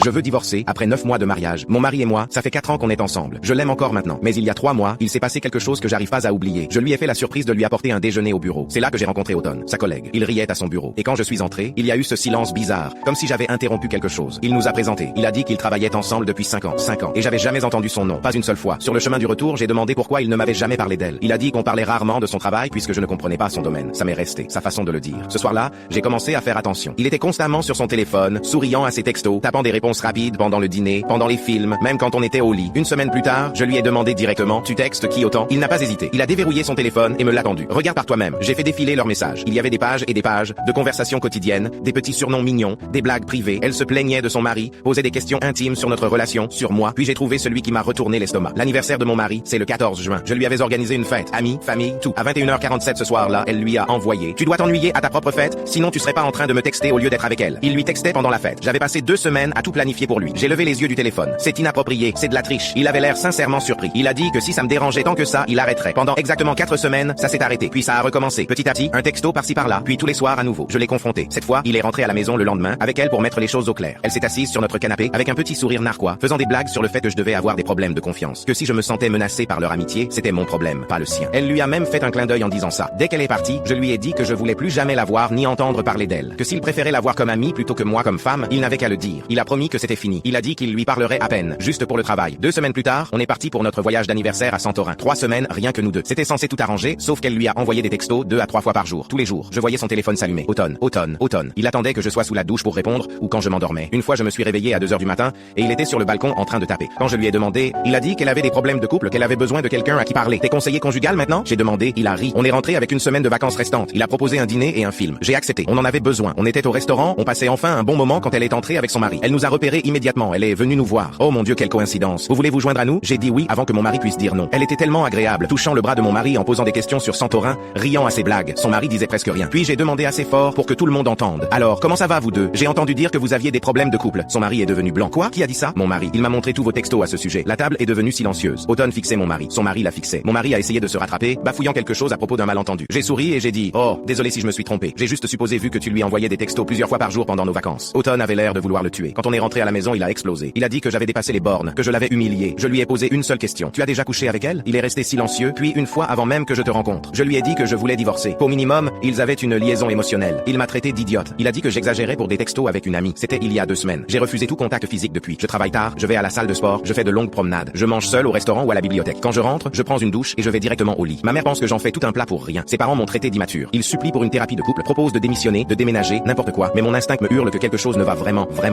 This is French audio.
Je veux divorcer après 9 mois de mariage. Mon mari et moi, ça fait 4 ans qu'on est ensemble. Je l'aime encore maintenant. Mais il y a 3 mois, il s'est passé quelque chose que j'arrive pas à oublier. Je lui ai fait la surprise de lui apporter un déjeuner au bureau. C'est là que j'ai rencontré Automne, sa collègue. Il riait à son bureau. Et quand je suis entré, il y a eu ce silence bizarre, comme si j'avais interrompu quelque chose. Il nous a présenté. Il a dit qu'ils travaillaient ensemble depuis 5 ans. 5 ans. Et j'avais jamais entendu son nom. Pas une seule fois. Sur le chemin du retour, j'ai demandé pourquoi il ne m'avait jamais parlé d'elle. Il a dit qu'on parlait rarement de son travail puisque je ne comprenais pas son domaine. Ça m'est resté. Sa façon de le dire. Ce soir-là, j'ai commencé à faire attention. Il était constamment sur son téléphone, souriant à ses textos, tapant des réponses rapides pendant le dîner, pendant les films, même quand on était au lit. Une semaine plus tard, je lui ai demandé directement, tu textes qui autant? Il n'a pas hésité. Il a déverrouillé son téléphone et me l'a tendu. Regarde par toi-même. J'ai fait défiler leurs messages. Il y avait des pages et des pages de conversations quotidiennes, des petits surnoms mignons, des blagues privées. Elle se plaignait de son mari, posait des questions intimes sur notre relation, sur moi. Puis j'ai trouvé celui qui m'a retourné l'estomac. L'anniversaire de mon mari, c'est le 14 juin. Je lui avais organisé une fête. Amis, famille, tout. À 21h47 ce soir-là, elle lui a envoyé. Tu dois t'ennuyer à ta propre fête, sinon tu serais pas en train de me texter au lieu d'être avec elle. Il lui textait pendant la fête. J'avais passé 2 semaines à tout planifier pour lui. J'ai levé les yeux du téléphone. C'est inapproprié, c'est de la triche. Il avait l'air sincèrement surpris. Il a dit que si ça me dérangeait tant que ça, il arrêterait. Pendant exactement 4 semaines, ça s'est arrêté. Puis ça a recommencé. Petit à petit, un texto par-ci par-là. Puis tous les soirs à nouveau. Je l'ai confronté. Cette fois, il est rentré à la maison le lendemain avec elle pour mettre les choses au clair. Elle s'est assise sur notre canapé avec un petit sourire narquois, faisant des blagues sur le fait que je devais avoir des problèmes de confiance. Que si je me sentais menacé par leur amitié, c'était mon problème, pas le sien. Elle lui a même fait un clin d'œil en disant ça. Dès qu'elle est partie, je lui ai dit que je voulais plus jamais la voir ni entendre parler d'elle. Que s'il préférait la voir comme amie plutôt que moi comme femme, il n'avait qu'à le dire. Il a promis que c'était fini. Il a dit qu'il lui parlerait à peine, juste pour le travail. 2 semaines plus tard, on est parti pour notre voyage d'anniversaire à Santorin. 3 semaines, rien que nous deux. C'était censé tout arranger, sauf qu'elle lui a envoyé des textos 2 à 3 fois par jour. Tous les jours. Je voyais son téléphone s'allumer. Automne, automne, automne. Il attendait que je sois sous la douche pour répondre, ou quand je m'endormais. Une fois, je me suis réveillé à 2h du matin, et il était sur le balcon en train de taper. Quand je lui ai demandé, il a dit qu'elle avait des problèmes de couple, qu'elle avait besoin de quelqu'un à qui parler. T'es conseiller conjugal maintenant? J'ai demandé, il a ri. On est rentré avec une semaine de vacances restantes. Il a proposé un dîner et un film. J'ai accepté. On en avait besoin. On était au restaurant, on passait enfin un bon moment quand elle est entrée avec son mari. Elle nous a repérés immédiatement. Elle est venue nous voir. Oh mon Dieu, quelle coïncidence. Vous voulez vous joindre à nous? J'ai dit oui avant que mon mari puisse dire non. Elle était tellement agréable, touchant le bras de mon mari en posant des questions sur Santorin, riant à ses blagues. Son mari disait presque rien. Puis j'ai demandé assez fort pour que tout le monde entende. Alors, comment ça va vous deux? J'ai entendu dire que vous aviez des problèmes de couple. Son mari est devenu blanc. Quoi? Qui a dit ça? Mon mari. Il m'a montré tous vos textos à ce sujet. La table est devenue silencieuse. Automne fixait mon mari. Son mari l'a fixé. Mon mari a essayé de se rattraper, bafouillant quelque chose à propos d'un malentendu. J'ai souri et j'ai dit, oh, désolé si je me suis trompé. J'ai juste supposé vu que tu lui envoyais des textos plusieurs fois par jour pendant nos vacances. Automne avait l'air de vouloir le tuer. Quand on est rentré à la maison, il a explosé. Il a dit que j'avais dépassé les bornes, que je l'avais humilié. Je lui ai posé une seule question. Tu as déjà couché avec elle? Il est resté silencieux, puis une fois avant même que je te rencontre. Je lui ai dit que je voulais divorcer. Au minimum, ils avaient une liaison émotionnelle. Il m'a traité d'idiote. Il a dit que j'exagérais pour des textos avec une amie. C'était il y a 2 semaines. J'ai refusé tout contact physique depuis. Je travaille tard, je vais à la salle de sport, je fais de longues promenades. Je mange seul au restaurant ou à la bibliothèque. Quand je rentre, je prends une douche et je vais directement au lit. Ma mère pense que j'en fais tout un plat pour rien. Ses parents m'ont traité d'immature. Ils supplient pour une thérapie de couple, proposent de démissionner, de déménager, n'importe quoi. Mais mon instinct me hurle que quelque chose ne va vraiment pas.